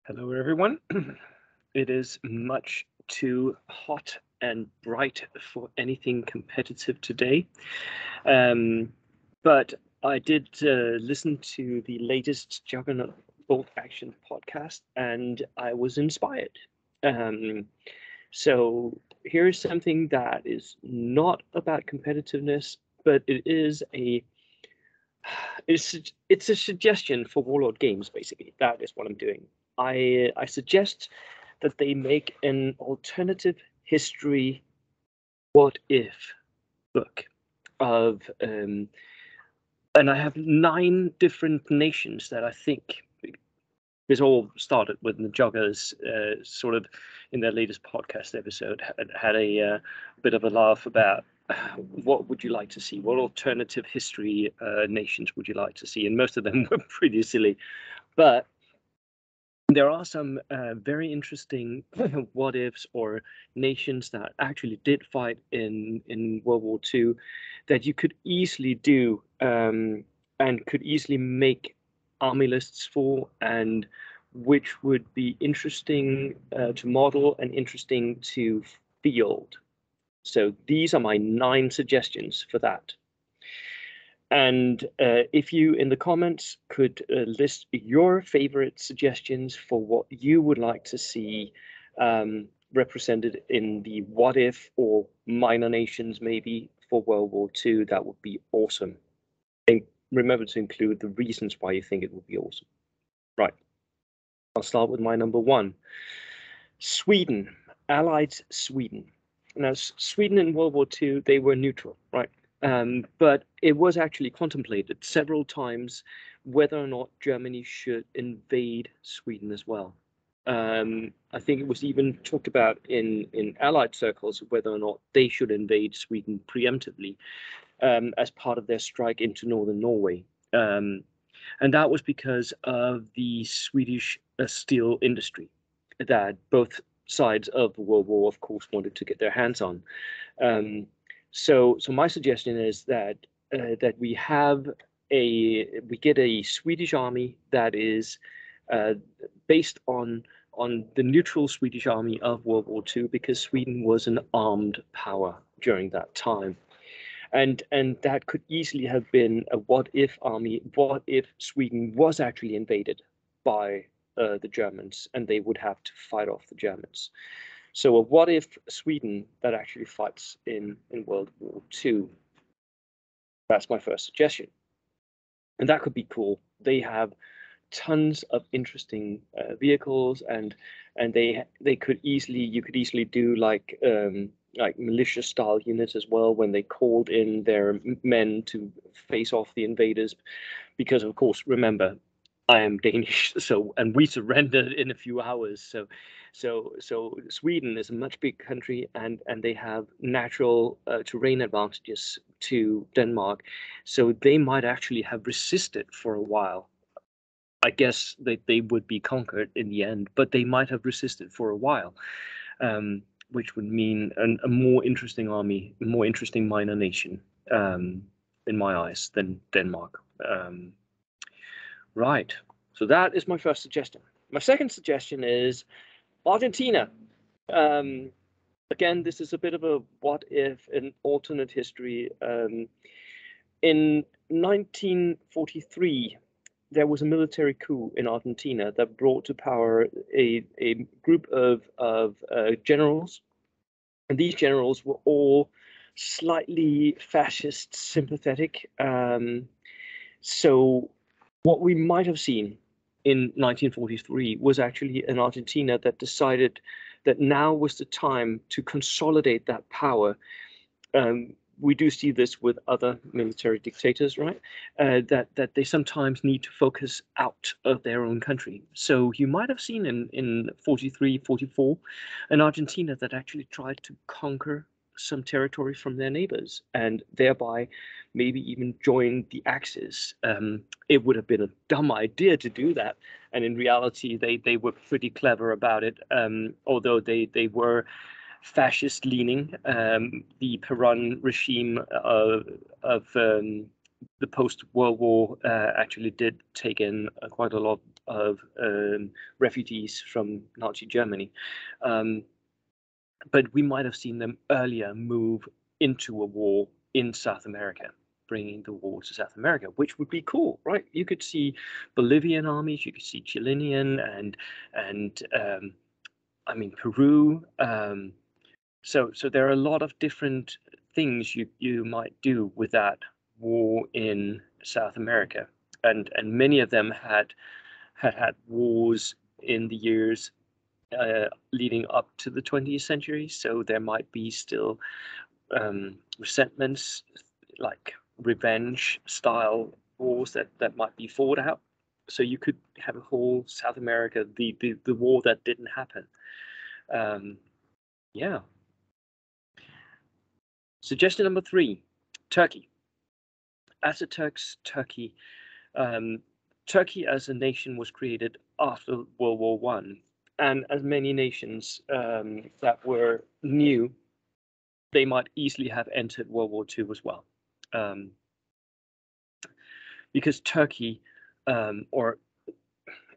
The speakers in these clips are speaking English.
Hello, everyone. It is much too hot and bright for anything competitive today. Um, but I did listen to the latest Juggernaut Bolt Action podcast and I was inspired. Um, so here's something that is not about competitiveness, but it's a suggestion for Warlord games. Basically, that is what I'm doing. I suggest that they make an alternative history what if book of and I have 9 different nations that I think this all started when the joggers sort of in their latest podcast episode had a bit of a laugh about what would you like to see, what alternative history nations would you like to see, and most of them were pretty silly, but there are some very interesting what ifs or nations that actually did fight in World War II that you could easily do and could easily make army lists for, and which would be interesting to model and interesting to field. So these are my 9 suggestions for that. And if you in the comments could list your favorite suggestions for what you would like to see represented in the what if or minor nations maybe for World War II, that would be awesome. And remember to include the reasons why you think it would be awesome. Right, I'll start with my number 1. Sweden, Allied Sweden. Now, Sweden in World War II, they were neutral, right? But it was actually contemplated several times whether or not Germany should invade Sweden as well. I think it was even talked about in Allied circles whether or not they should invade Sweden preemptively as part of their strike into northern Norway. And that was because of the Swedish steel industry that both sides of the World War, of course, wanted to get their hands on. So my suggestion is that we get a Swedish army that is uh, based on the neutral Swedish army of World War II, because Sweden was an armed power during that time. And that could easily have been a what if army. What if Sweden was actually invaded by the Germans and they would have to fight off the Germans? So a what if Sweden that actually fights in World War II? That's my first suggestion. And that could be cool. They have tons of interesting vehicles, and they could easily you could easily do like militia style units as well when they called in their men to face off the invaders, because of course, remember, I am Danish, so and we surrendered in a few hours. So Sweden is a much bigger country, and they have natural terrain advantages to Denmark, so they might actually have resisted for a while. I guess they would be conquered in the end, but they might have resisted for a while, which would mean a more interesting army, a more interesting minor nation, in my eyes, than Denmark. Right. So that is my first suggestion. My second suggestion is Argentina. Um, Again, this is a bit of a what if, an alternate history. In 1943, there was a military coup in Argentina that brought to power a group of generals, and these generals were all slightly fascist sympathetic. So what we might have seen in 1943 was actually an Argentina that decided that now was the time to consolidate that power. We do see this with other military dictators, right? That they sometimes need to focus out of their own country. So you might have seen in 43, 44, an Argentina that actually tried to conquer some territory from their neighbors and thereby maybe even join the Axis. It would have been a dumb idea to do that, and in reality, they were pretty clever about it. Although they were fascist leaning. The Peron regime of the post-World War actually did take in quite a lot of refugees from Nazi Germany. But we might have seen them earlier move into a war in South America, bringing the war to South America, which would be cool, right? You could see Bolivian armies, you could see Chilean, and I mean Peru. So there are a lot of different things you might do with that war in South America, and many of them had wars in the years leading up to the 20th century. So there might be still resentments, like revenge style wars that might be fought out. So you could have a whole South America, the war that didn't happen. Yeah. Suggestion number 3, Turkey. Ataturk's Turkey. Turkey as a nation was created after World War One, and as many nations that were new, they might easily have entered World War II as well, because Turkey, or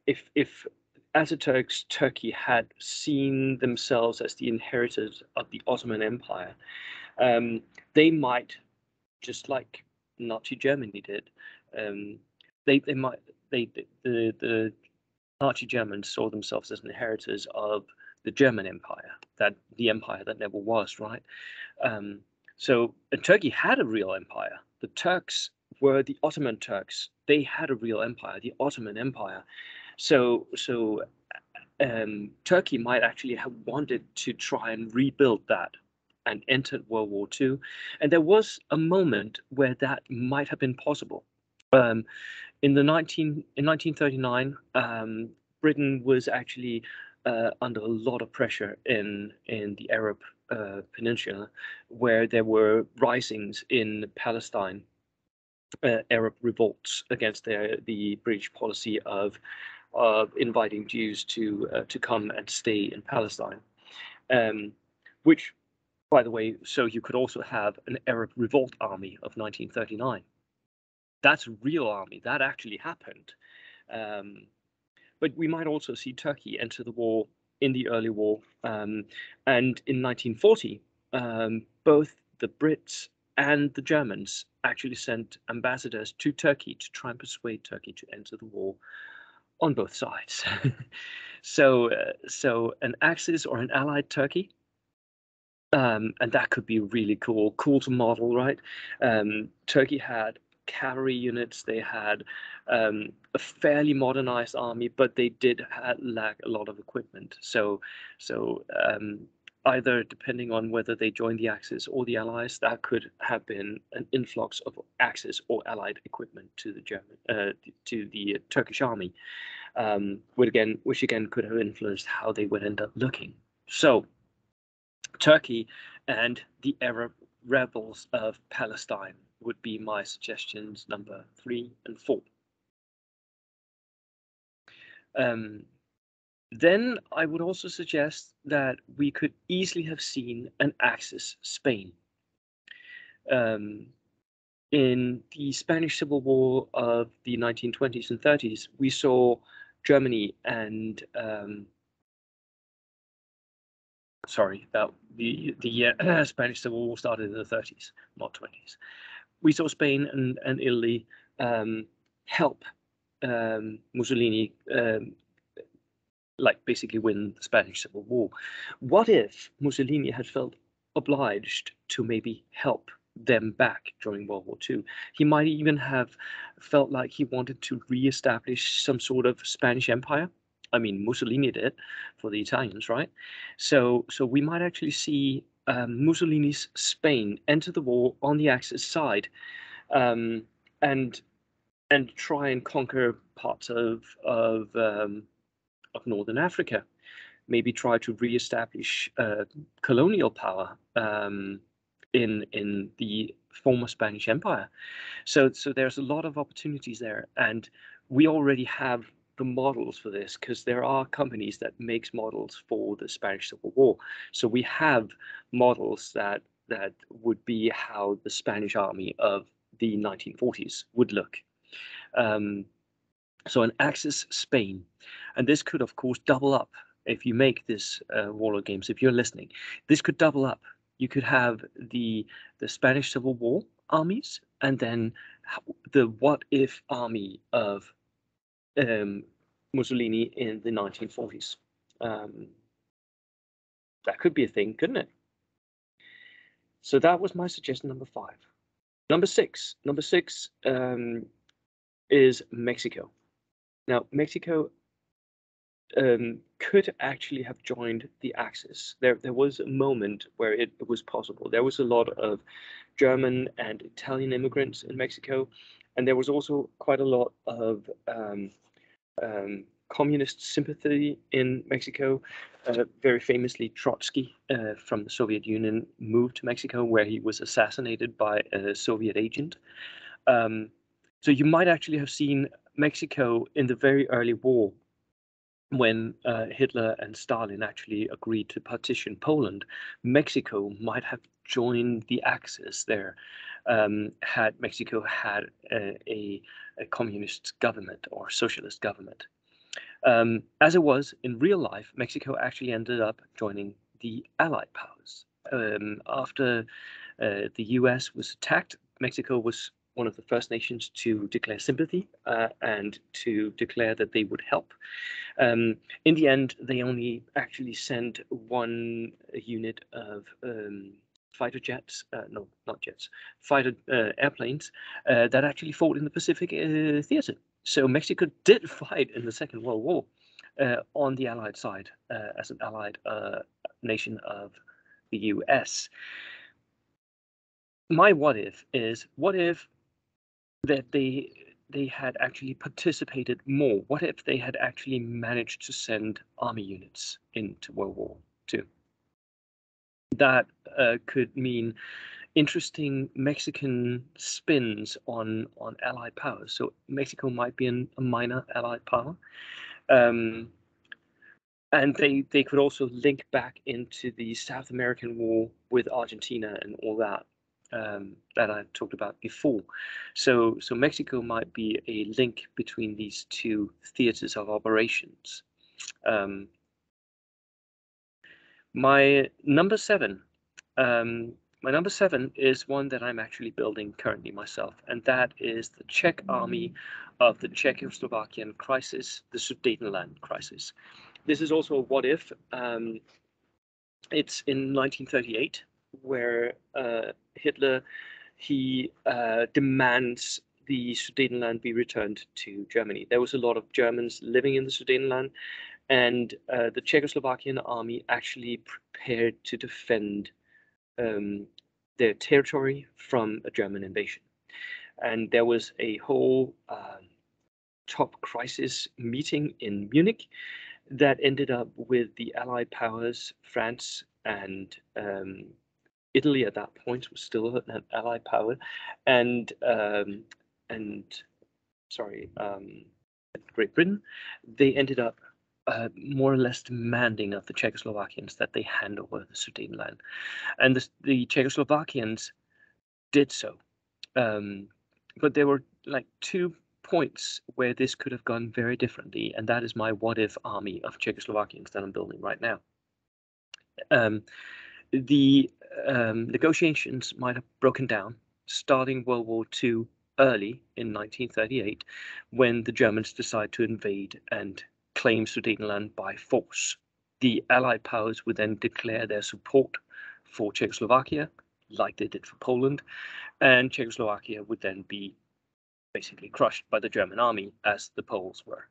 if Ataturk's Turkey had seen themselves as the inheritors of the Ottoman Empire, they might, just like Nazi Germany did, the Nazi Germans saw themselves as inheritors of the German Empire, that the empire that never was, right? So Turkey had a real empire. The Turks were the Ottoman Turks. They had a real empire, the Ottoman Empire. So Turkey might actually have wanted to try and rebuild that and entered World War II. And there was a moment where that might have been possible. In 1939, Britain was actually under a lot of pressure in the Arab Peninsula, where there were risings in Palestine, Arab revolts against the British policy of inviting Jews to come and stay in Palestine, which, by the way, so you could also have an Arab revolt army of 1939. That's a real army. That actually happened. But we might also see Turkey enter the war in the early war. And in 1940, both the Brits and the Germans actually sent ambassadors to Turkey to try and persuade Turkey to enter the war on both sides. So an Axis or an allied Turkey, and that could be really cool to model, right? Turkey had cavalry units, they had a fairly modernized army, but they did lack a lot of equipment. So either depending on whether they joined the Axis or the Allies, that could have been an influx of Axis or Allied equipment to the Turkish army, which again could have influenced how they would end up looking. So Turkey and the Arab rebels of Palestine would be my suggestions number 3 and 4. Then I would also suggest that we could easily have seen an Axis Spain. In the Spanish Civil War of the 1920s and 30s, we saw Germany and the Spanish Civil War started in the 30s, not 20s. We saw Spain and Italy help Mussolini like basically win the Spanish Civil War. What if Mussolini had felt obliged to maybe help them back during World War II? He might even have felt like he wanted to re-establish some sort of Spanish Empire. I mean, Mussolini did for the Italians, right? So we might actually see Mussolini's Spain enter the war on the Axis side, and try and conquer parts of Northern Africa. Maybe try to re-establish colonial power in the former Spanish Empire. So there's a lot of opportunities there, and we already have the models for this, because there are companies that makes models for the Spanish Civil War. So we have models that would be how the Spanish army of the 1940s would look. So an Axis Spain, and this could of course double up if you make this Warlord games. If you're listening, this could double up. You could have the Spanish Civil War armies, and then the what if army of Mussolini in the 1940s. That could be a thing, couldn't it? So that was my suggestion number 5. Number six is Mexico. Now, Mexico could actually have joined the Axis. There was a moment where it was possible. There was a lot of German and Italian immigrants in Mexico, and there was also quite a lot of communist sympathy in Mexico. Very famously, Trotsky from the Soviet Union moved to Mexico, where he was assassinated by a Soviet agent. So you might actually have seen Mexico in the very early war, when Hitler and Stalin actually agreed to partition Poland. Mexico might have joined the Axis there, had Mexico had a communist government or socialist government. As it was in real life, Mexico actually ended up joining the Allied powers. After the US was attacked, Mexico was one of the first nations to declare sympathy and to declare that they would help. In the end, they only actually sent one unit of fighter jets, no, not jets, fighter airplanes that actually fought in the Pacific theater. So Mexico did fight in the Second World War on the Allied side as an allied nation of the US. My what if is, what if that they had actually participated more? What if they had actually managed to send army units into World War II? That could mean interesting Mexican spins on Allied powers. So Mexico might be a minor Allied power. And they could also link back into the South American War with Argentina and all that. That I talked about before. So Mexico might be a link between these two theaters of operations. My number 7 is one that I'm actually building currently myself, and that is the Czech army of the Czechoslovakian crisis, the Sudetenland crisis. This is also a what if. It's in 1938, where Hitler, he demands the Sudetenland be returned to Germany. There was a lot of Germans living in the Sudetenland, and the Czechoslovakian army actually prepared to defend their territory from a German invasion. And there was a whole top crisis meeting in Munich that ended up with the Allied powers, France and Italy at that point was still an Allied power, and Great Britain. They ended up more or less demanding of the Czechoslovakians that they hand over the Sudetenland, and the Czechoslovakians did so. But there were like 2 points where this could have gone very differently, and that is my what if army of Czechoslovakians that I'm building right now. The negotiations might have broken down starting World War II early in 1938, when the Germans decided to invade and claim Sudetenland by force. The Allied powers would then declare their support for Czechoslovakia, like they did for Poland, and Czechoslovakia would then be basically crushed by the German army, as the Poles were.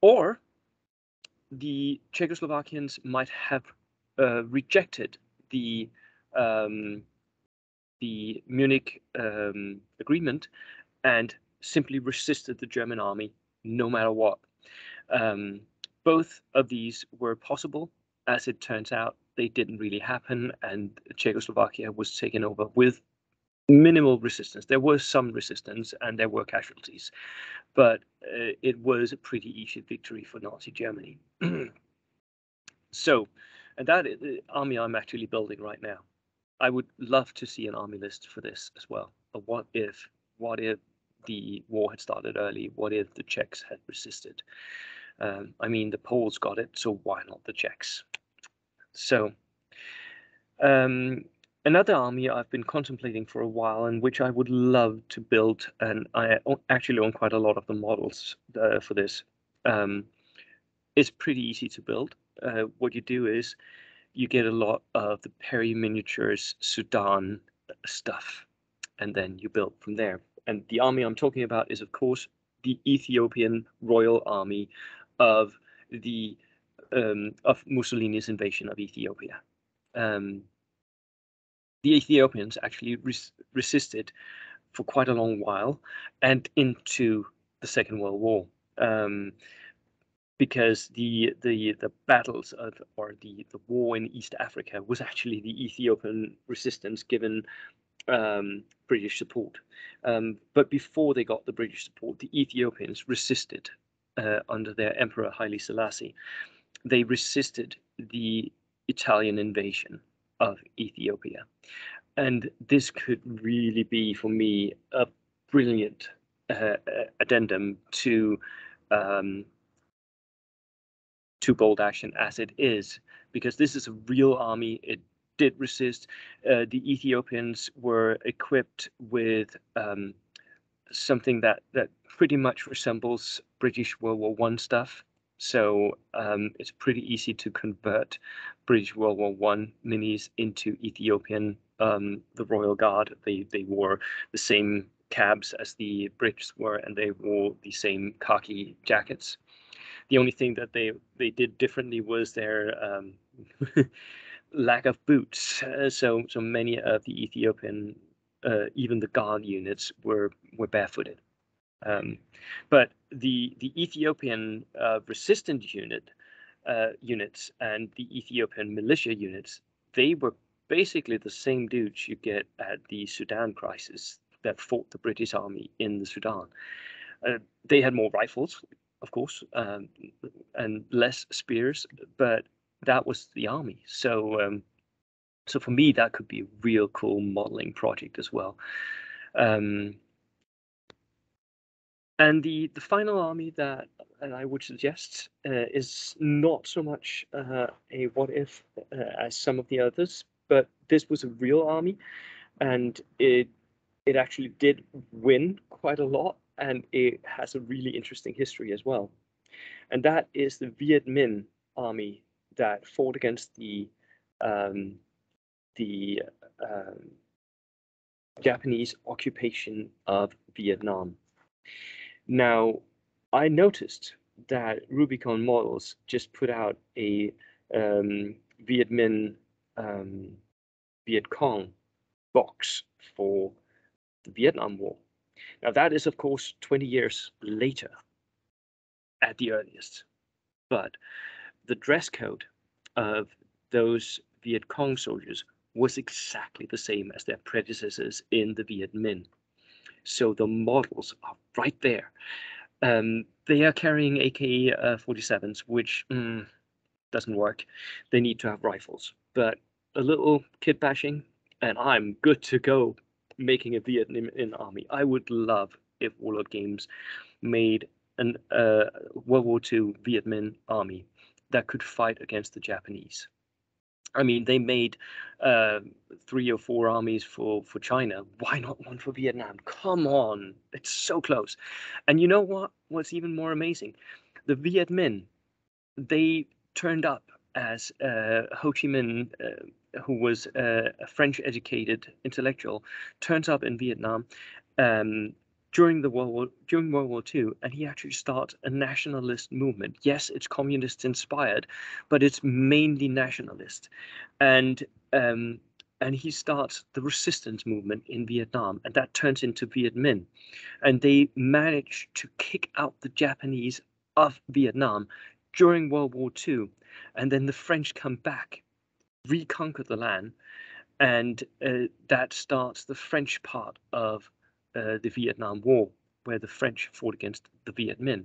Or the Czechoslovakians might have rejected the Munich agreement and simply resisted the German army no matter what. Both of these were possible. As it turns out, they didn't really happen, and Czechoslovakia was taken over with minimal resistance. There was some resistance and there were casualties, but it was a pretty easy victory for Nazi Germany. So, and that is the army I'm actually building right now. I would love to see an army list for this as well. But what if the war had started early? What if the Czechs had resisted? I mean, the Poles got it, so why not the Czechs? So another army I've been contemplating for a while, and which I would love to build, and I actually own quite a lot of the models for this. It's pretty easy to build. What you do is you get a lot of the Perry Miniatures Sudan stuff, and then you build from there. And the army I'm talking about is, of course, the Ethiopian Royal Army of the of Mussolini's invasion of Ethiopia. The Ethiopians actually resisted for quite a long while and into the Second World War. Because the battles of, or the war in East Africa was actually the Ethiopian resistance given British support. But before they got the British support, the Ethiopians resisted under their Emperor Haile Selassie. They resisted the Italian invasion of Ethiopia. And this could really be, for me, a brilliant addendum to bold action as it is, because this is a real army. It did resist. The Ethiopians were equipped with something that pretty much resembles British World War I stuff. So it's pretty easy to convert British World War I minis into Ethiopian. The Royal Guard, they wore the same cabs as the Brits were, and they wore the same khaki jackets. The only thing that they did differently was their lack of boots. So many of the Ethiopian, even the guard units, were barefooted. But the Ethiopian resistance units and the Ethiopian militia units, they were basically the same dudes you get at the Sudan crisis that fought the British army in the Sudan. They had more rifles, of course, and less spears, but that was the army. So so for me, that could be a real cool modeling project as well. And the final army that I would suggest is not so much a what if as some of the others, but this was a real army, and it actually did win quite a lot, and it has a really interesting history as well. And that is the Viet Minh army that fought against the Japanese occupation of Vietnam. Now, I noticed that Rubicon Models just put out a Viet Minh Viet Cong box for the Vietnam War. Now, that is, of course, 20 years later at the earliest. But the dress code of those Viet Cong soldiers was exactly the same as their predecessors in the Viet Minh. So the models are right there. They are carrying AK-47s, which doesn't work. They need to have rifles. But a little kit bashing, and I'm good to go making a Viet Minh army. I would love if Warlord Games made an World War II Viet Minh army that could fight against the Japanese. I mean, they made 3 or 4 armies for China. Why not one for Vietnam? Come on, it's so close. And you know what? What's even more amazing? The Viet Minh, they turned up as Ho Chi Minh, who was a French-educated intellectual, turns up in Vietnam during World War II, and he actually starts a nationalist movement. Yes, it's communist inspired, but it's mainly nationalist, and he starts the resistance movement in Vietnam, and that turns into Viet Minh, and they manage to kick out the Japanese of Vietnam during World War II, and then the French come back, reconquer the land, and that starts the French part of the Vietnam War, where the French fought against the Viet Minh.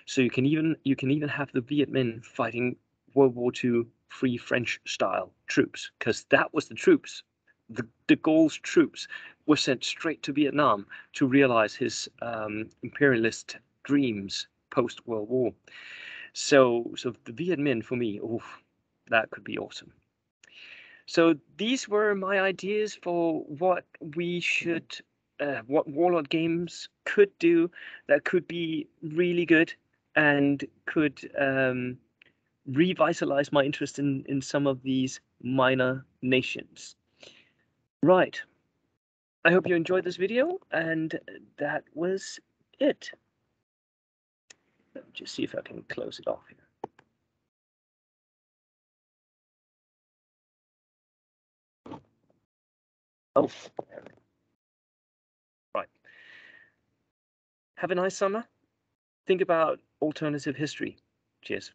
So you can even have the Viet Minh fighting World War II Free French style troops, because that was the troops De Gaulle's troops were sent straight to Vietnam to realize his imperialist dreams post-World War. So the Viet Minh for me, that could be awesome. So these were my ideas for what we should, what Warlord games could do that could be really good and could revitalize my interest in some of these minor nations. Right. I hope you enjoyed this video, and that was it. Let me just see if I can close it off here. Oh, right. Have a nice summer. Think about alternative history. Cheers.